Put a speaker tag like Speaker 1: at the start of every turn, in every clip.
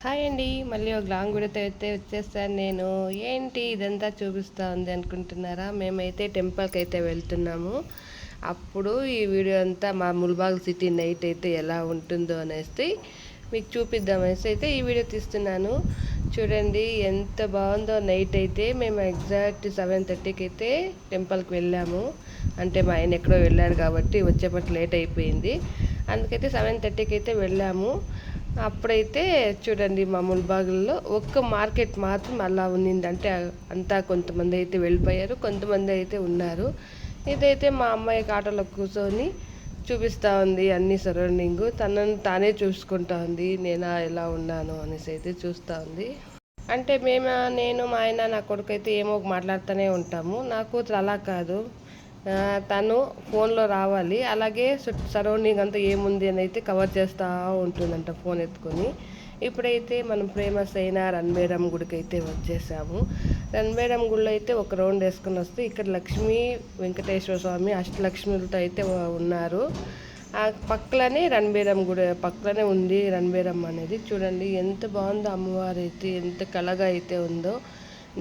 Speaker 1: Hi అండి. మళ్ళీ ఒక లాంగ్ వీడియోతో అయితే వచ్చేసాను నేను. ఏంటి ఇదంతా చూపిస్తా ఉంది అనుకుంటున్నారా? మేమైతే టెంపుల్కి అయితే వెళ్తున్నాము. అప్పుడు ఈ వీడియో అంతా మా ముల్బాగ్ సిటీ నైట్ అయితే ఎలా ఉంటుందో అనేసి మీకు చూపిద్దామనేసి అయితే ఈ వీడియో తీస్తున్నాను. చూడండి ఎంత బాగుందో. నైట్ అయితే మేము ఎగ్జాక్ట్ 7:30కి అయితే టెంపుల్కి వెళ్ళాము. అంటే మా ఆయన ఎక్కడో వెళ్ళాడు కాబట్టి వచ్చేపటి లేట్ అయిపోయింది. అందుకైతే 7:30కి అయితే వెళ్ళాము. అప్పుడైతే చూడండి మా ముల్బాగుల్లో ఒక్క మార్కెట్ మాత్రం అలా ఉన్నింది. అంటే అంతా కొంతమంది అయితే వెళ్ళిపోయారు, కొంతమంది అయితే ఉన్నారు. ఇదైతే మా అమ్మాయి ఆటోలో కూర్చొని చూపిస్తూ ఉంది అన్ని సరౌండింగ్. తనని తానే చూసుకుంటా ఉంది, నేను ఎలా ఉన్నాను అనేసి అయితే చూస్తూ ఉంది. అంటే నేను మా ఆయన నా కొడుకు అయితే ఏమో మాట్లాడుతూనే ఉంటాము. నా కూతురు అలా కాదు, తను ఫోన్లో రావాలి, అలాగే సరౌండింగ్ అంతా ఏముంది అని అయితే కవర్ చేస్తూ ఉంటుందంట ఫోన్ ఎత్తుకొని. ఇప్పుడైతే మనం ఫేమస్ అయిన రణబేరం గుడికి అయితే వచ్చేసాము. రణబేరం గుడిలో అయితే ఒక రౌండ్ వేసుకొని వస్తే ఇక్కడ లక్ష్మీ వెంకటేశ్వర స్వామి అష్టలక్ష్మిలతో అయితే ఉన్నారు. ఆ పక్కలనే రణబేరం గుడి పక్కనే ఉంది. రణబేరం అనేది చూడండి ఎంత బాగుందో. అమ్మవారు అయితే ఎంత కళగా అయితే ఉందో.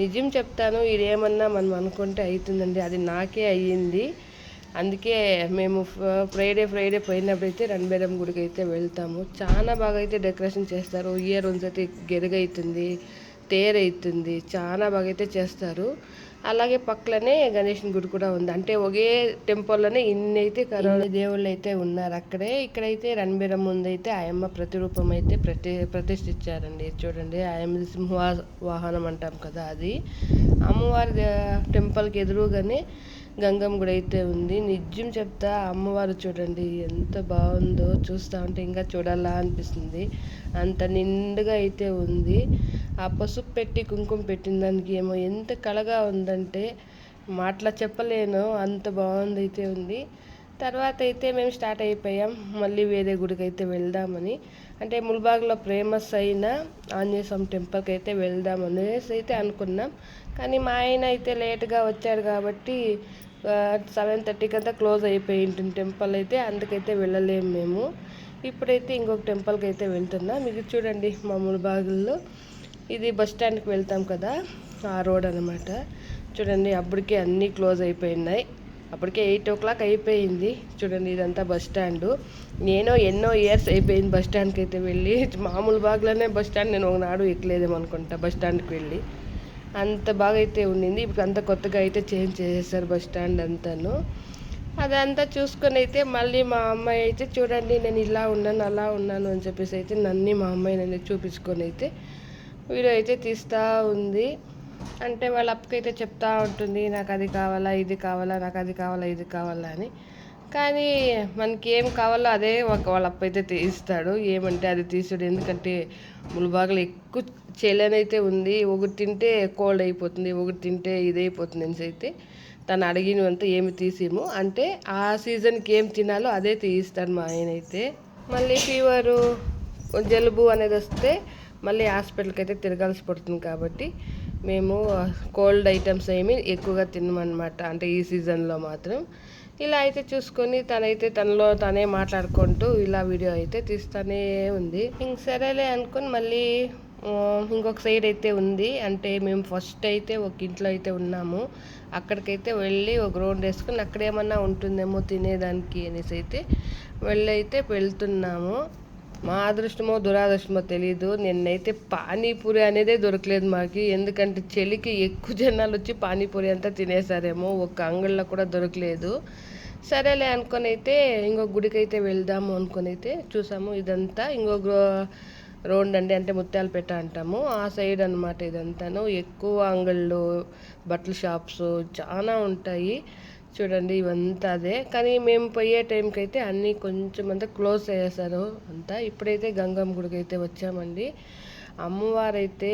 Speaker 1: నిజం చెప్తాను, ఇదేమన్నా మనం అనుకుంటే అవుతుందండి, అది నాకే అయ్యింది. అందుకే మేము ఫ్రైడే పోయినప్పుడైతే రణబేరం గుడికి అయితే వెళ్తాము. చాలా బాగా అయితే డెకరేషన్ చేస్తారు. ఇయర్ వన్స్ అయితే గెరుగవుతుంది, తేరవుతుంది, చాలా బాగా అయితే చేస్తారు. అలాగే పక్కనే గణేష్ గుడి కూడా ఉంది. అంటే ఒకే టెంపుల్లోనే ఇన్ని అయితే దేవుళ్ళు అయితే ఉన్నారు అక్కడే. ఇక్కడైతే రణబేరం ముందు అయితే ఆయమ్మ ప్రతిరూపం అయితే ప్రతిష్ఠించారండి. చూడండి, ఆయమ్మ సింహ వాహనం అంటాం కదా, అది అమ్మవారి టెంపుల్కి ఎదురుగానే గంగమ్మ గుడి అయితే ఉంది. నిజం చెప్తా, అమ్మవారు చూడండి ఎంత బాగుందో. చూస్తూ ఉంటే ఇంకా చూడాలా అనిపిస్తుంది, అంత నిండుగా అయితే ఉంది. ఆ పసుపు పెట్టి కుంకుమ పెట్టిన దానికి ఏమో ఎంత కళగా ఉందంటే మాటలా చెప్పలేను, అంత బాగుంది అయితే ఉంది. తర్వాత అయితే మేము స్టార్ట్ అయిపోయాం, మళ్ళీ వేరే గుడికి అయితే వెళ్దామని. అంటే ముల్బాగ్లో ఫేమస్ అయిన ఆంజనేయ స్వామి టెంపుల్కి అయితే వెళ్దాం అనేసి అయితే అనుకున్నాం. కానీ మా ఆయన అయితే లేట్గా వచ్చాడు కాబట్టి 7:30కి అంతా క్లోజ్ అయిపోయి ఉంటుంది టెంపుల్ అయితే, అందుకైతే వెళ్ళలేము మేము. ఇప్పుడైతే ఇంకొక టెంపుల్కి అయితే వెళ్తున్నా. మీకు చూడండి మా ముల్బాగుల్లో ఇది బస్ స్టాండ్కి వెళ్తాం కదా, ఆ రోడ్ అనమాట. చూడండి అప్పటికే అన్నీ క్లోజ్ అయిపోయినాయి. అప్పటికే 8 o'clock అయిపోయింది. చూడండి ఇదంతా బస్ స్టాండు. నేను ఎన్నో ఇయర్స్ అయిపోయింది బస్ స్టాండ్కి అయితే వెళ్ళి. మామూలు బాగ్లోనే బస్ స్టాండ్ నేను ఒకనాడు ఎక్కలేదేమో అనుకుంటా బస్ స్టాండ్కి వెళ్ళి. అంత బాగా అయితే ఉండింది. ఇప్పుడు అంత కొత్తగా అయితే చేంజ్ చేసేసారు బస్ స్టాండ్ అంతాను. అదంతా చూసుకొని అయితే మళ్ళీ మా అమ్మాయి అయితే చూడండి నేను ఇలా ఉన్నాను అలా ఉన్నాను అని చెప్పేసి అయితే నన్ను మా అమ్మాయి నన్ను చూపించుకొని అయితే వీడియో అయితే తీస్తూ ఉంది. అంటే వాళ్ళ అప్పకైతే చెప్తా ఉంటుంది, నాకు అది కావాలా ఇది కావాలా, నాకు అది కావాలా ఇది కావాలా అని. కానీ మనకి ఏం కావాలో అదే వాళ్ళ అప్ప అయితే తీస్తాడు, ఏమంటే అది తీసుడు. ఎందుకంటే ములుబాగలు ఎక్కువ చేలనైతే ఉంది. ఒకటి తింటే కోల్డ్ అయిపోతుంది, ఒకటి తింటే ఇదైపోతుంది అనేసి అయితే తను అడిగినంత ఏమి తీసేము. అంటే ఆ సీజన్కి ఏం తినాలో అదే తీయిస్తాడు మా ఆయన అయితే. మళ్ళీ ఫీవరు జలుబు అనేది వస్తే మళ్ళీ హాస్పిటల్కి అయితే తిరగాల్సి పడుతుంది కాబట్టి మేము కోల్డ్ ఐటమ్స్ ఏమి ఎక్కువగా తినమన్నమాట. అంటే ఈ సీజన్లో మాత్రం ఇలా అయితే చూసుకొని తనైతే తనలో తనే మాట్లాడుకుంటూ ఇలా వీడియో అయితే తీస్తూనే ఉంది. ఇంక సరేలే అనుకొని మళ్ళీ ఇంకొక సైడ్ అయితే ఉంది. అంటే మేము ఫస్ట్ అయితే ఒక ఇంట్లో అయితే ఉన్నాము, అక్కడికైతే వెళ్ళి ఒక రౌండ్ వేసుకొని అక్కడ ఏమన్నా ఉంటుందేమో తినేదానికి అనేసి అయితే వెళ్తున్నాము. మా అదృష్టమో దురాదృష్టమో తెలీదు, నిన్నైతే పానీపూరి అనేదే దొరకలేదు మాకు. ఎందుకంటే చలికి ఎక్కువ జనాలు వచ్చి పానీపూరి అంతా తినేసారేమో, ఒక్క అంగళ్ళలో కూడా దొరకలేదు. సరేలే అనుకొని అయితే ఇంకొక గుడికి అయితే వెళ్దాము అనుకొని అయితే చూసాము. ఇదంతా ఇంకొక రౌండ్ అండి, అంటే ముత్యాలపేట అంటాము ఆ సైడ్ అనమాట. ఇదంతాను ఎక్కువ అంగళ్ళు, బట్టల షాప్స్ చాలా ఉంటాయి. చూడండి ఇవంతా అదే. కానీ మేము పోయే టైంకి అయితే అన్నీ కొంచెం అంతా క్లోజ్ చేసేసారు అంతా. ఇప్పుడైతే గంగమ్మ గుడికి అయితే వచ్చామండి. అమ్మవారైతే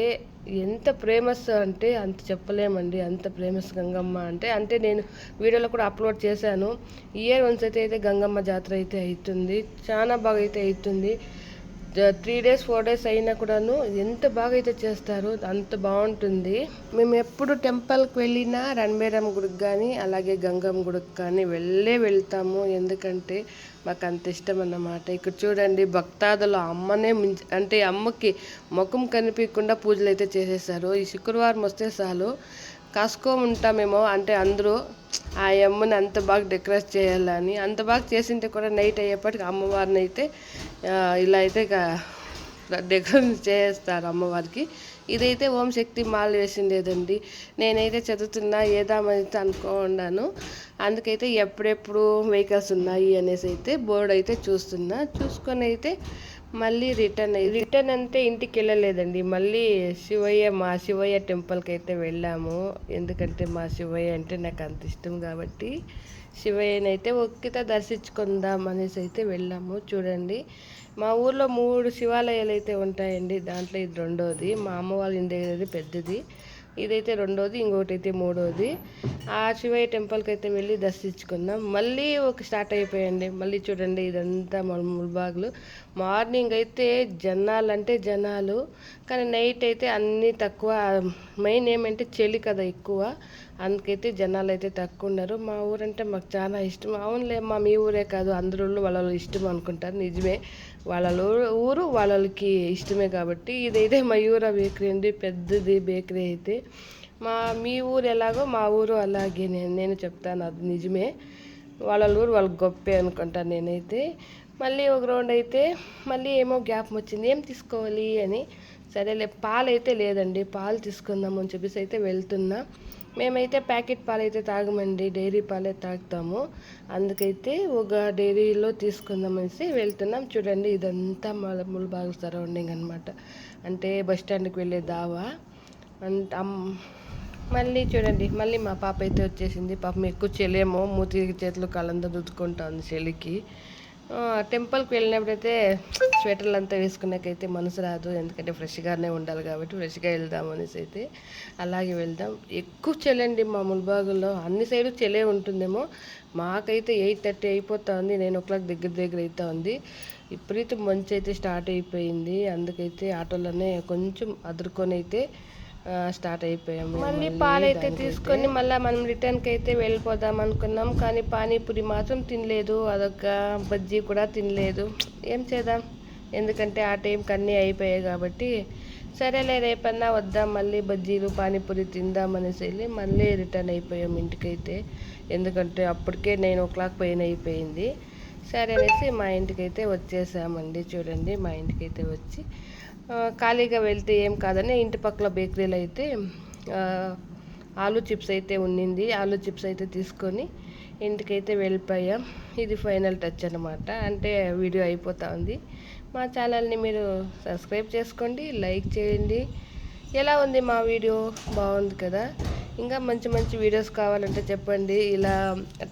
Speaker 1: ఎంత ఫేమస్ అంటే అంత చెప్పలేమండి, అంత ఫేమస్ గంగమ్మ అంటే. అంటే నేను వీడియోలో కూడా అప్లోడ్ చేశాను. ఇయర్ వన్స్ అయితే గంగమ్మ జాతర అయితే అవుతుంది, చాలా బాగా అయితే అవుతుంది. 3 days 4 days అయినా కూడాను ఎంత బాగా అయితే చేస్తారో అంత బాగుంటుంది. మేము ఎప్పుడు టెంపుల్కి వెళ్ళినా రణబేరం గుడికి కానీ అలాగే గంగమ్మ గుడికి కానీ వెళ్తాము. ఎందుకంటే మాకు అంత ఇష్టం అన్నమాట. ఇక్కడ చూడండి భక్తాదులు అమ్మనే అంటే అమ్మకి ముఖం కనిపించకుండా పూజలు అయితే చేసేస్తారు. ఈ శుక్రవారం వస్తే చాలు కాసుకోముంటామేమో, అంటే అందరూ ఆ అమ్మని అంత బాగా డెకరేట్ చేయాలని, అంత బాగా చేసింటే కూడా నైట్ అయ్యేప్పటికి అమ్మవారిని అయితే ఇలా అయితే డెకరేషన్ చేస్తారు అమ్మవారికి. ఇదైతే ఓం శక్తి మాల వేసిండేదండి. నేనైతే చదువుతున్నా ఏదామైతే అనుకున్నాను. అందుకైతే ఎప్పుడెప్పుడు వెహికల్స్ ఉన్నాయి అనేసి అయితే బోర్డు అయితే చూసుకొని అయితే మళ్ళీ రిటర్న్ అంటే ఇంటికి వెళ్ళలేదండి. మళ్ళీ మా శివయ్య టెంపుల్కి అయితే వెళ్ళాము. ఎందుకంటే మా శివయ్య అంటే నాకు అంత ఇష్టం కాబట్టి శివయ్యనైతే ఒక్కిత దర్శించుకుందాం అనేసి అయితే వెళ్ళాము. చూడండి మా ఊర్లో 3 శివాలయాలు అయితే ఉంటాయండి. దాంట్లో ఇది రెండోది. మా అమ్మ వాళ్ళ ఇంటి దగ్గర పెద్దది, ఇదైతే రెండోది, ఇంకొకటి అయితే మూడోది. ఆ శివయ్య టెంపుల్కి అయితే వెళ్ళి దర్శించుకున్నాం. మళ్ళీ స్టార్ట్ అయిపోయండి. మళ్ళీ చూడండి ఇదంతా ముల్బాగులు. మార్నింగ్ అయితే జనాలు, కానీ నైట్ అయితే అన్నీ తక్కువ. మెయిన్ ఏమంటే చలి కదా ఎక్కువ, అందుకైతే జనాలు అయితే తక్కువ ఉన్నారు. మా ఊరంటే మాకు చాలా ఇష్టం. అవునులే మా మీ ఊరే కాదు అందరూ వాళ్ళ ఇష్టం అనుకుంటారు. నిజమే, వాళ్ళ ఊరు వాళ్ళకి ఇష్టమే కాబట్టి. ఇదైతే మయూర బేకరీ అండి, పెద్దది బేకరీ అయితే. మీ ఊరు ఎలాగో మా ఊరు అలాగే నేను చెప్తాను, అది నిజమే. వాళ్ళ ఊరు వాళ్ళకి గొప్పే అనుకుంటాను నేనైతే. మళ్ళీ ఒక రౌండ్ అయితే మళ్ళీ ఏమో గ్యాప్ వచ్చింది, ఏం తీసుకోవాలి అని. సరేలే పాలు అయితే లేదండి, పాలు తీసుకుందాము అని చెప్పేసి అయితే వెళ్తున్నా. మేమైతే ప్యాకెట్ పాలు అయితే తాగమండి, డైరీ పాలే తాగుతాము. అందుకైతే ఒక డైరీలో తీసుకుందామనేసి వెళ్తున్నాం. చూడండి ఇదంతా ముల్బాగ్ సరౌండింగ్ అనమాట, అంటే బస్ స్టాండ్కి వెళ్ళే దావా. మళ్ళీ చూడండి మళ్ళీ మా పాప అయితే వచ్చేసింది. పాపం ఎక్కువ చెలేమో మూతి చేతులు కాళ్ళంతా రుద్దుకుంటా ఉంది చలికి. టెంపుల్కి వెళ్ళినప్పుడైతే స్వెటర్లు అంతా వేసుకునేకైతే మనసు రాదు, ఎందుకంటే ఫ్రెష్గానే ఉండాలి కాబట్టి ఫ్రెష్గా వెళ్దాం అనేసి అయితే అలాగే వెళ్దాం. ఎక్కువ చలండి మా ముల్బాగుల్లో, అన్ని సైడు చలే ఉంటుందేమో. మాకైతే 8:30 అయిపోతా ఉంది, 9 o'clock దగ్గర అవుతా ఉంది. విపరీతం మంచి అయితే స్టార్ట్ అయిపోయింది. అందుకైతే ఆటోలోనే కొంచెం అదురుకొని అయితే స్టార్ట్ అయిపోయాము. మళ్ళీ పాలైతే తీసుకొని మళ్ళీ మనం రిటర్న్కి అయితే వెళ్ళిపోదాం అనుకున్నాం. కానీ పానీపూరి మాత్రం తినలేదు, అదొక బజ్జీ కూడా తినలేదు. ఏం చేద్దాం, ఎందుకంటే ఆ టైంకి అన్నీ అయిపోయాయి కాబట్టి. సరేలే రేపన్నా వద్దాం, మళ్ళీ బజ్జీలు పానీపూరి తిందాం అనేసి వెళ్ళి మళ్ళీ రిటర్న్ అయిపోయాం ఇంటికైతే. ఎందుకంటే అప్పటికే 9 o'clock పైన అయిపోయింది. సరే అనేసి మా ఇంటికైతే వచ్చేసామండి. చూడండి మా ఇంటికైతే వచ్చి ఖాళీగా వెళ్తే ఏం కాదని ఇంటి పక్కల బేకరీలో అయితే ఆలూ చిప్స్ అయితే ఉండింది. ఆలూ చిప్స్ అయితే తీసుకొని ఇంటికైతే వెళ్ళిపోయాం. ఇది ఫైనల్ టచ్ అనమాట, అంటే వీడియో అయిపోతూ ఉంది. మా ఛానల్ని మీరు సబ్స్క్రైబ్ చేసుకోండి, లైక్ చేయండి. ఎలా ఉంది మా వీడియో, బాగుంది కదా? ఇంకా మంచి వీడియోస్ కావాలంటే చెప్పండి. ఇలా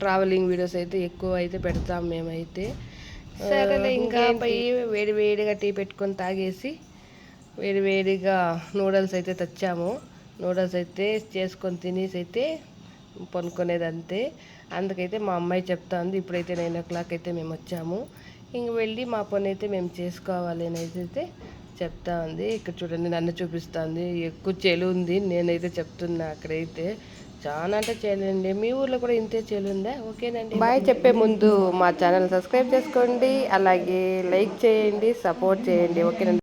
Speaker 1: ట్రావెలింగ్ వీడియోస్ అయితే ఎక్కువ అయితే పెడతాం మేమైతే. సరేలే ఇంకా పోయి వేడిగా టీ పెట్టుకొని తాగేసి వేడిగా నూడిల్స్ అయితే తెచ్చాము. నూడిల్స్ అయితే చేసుకొని తినేసి అయితే పనుకునేది అంతే. అందుకైతే మా అమ్మాయి చెప్తా ఉంది, ఇప్పుడైతే 9 o'clock అయితే మేము వచ్చాము, ఇంక వెళ్ళి మా పని అయితే మేము చేసుకోవాలి అనేసి అయితే చెప్తా ఉంది. ఇక్కడ చూడండి నన్ను చూపిస్తుంది, ఎక్కువ చెలు ఉంది. నేనైతే చెప్తున్నా అక్కడైతే చాలా అంటే చేయండి. మీ ఊర్లో కూడా ఇంతే చేలుందా? ఓకేనండి, బాయ్ చెప్పే ముందు మా ఛానల్ సబ్స్క్రైబ్ చేసుకోండి, అలాగే లైక్ చేయండి, సపోర్ట్ చేయండి. ఓకేనండి.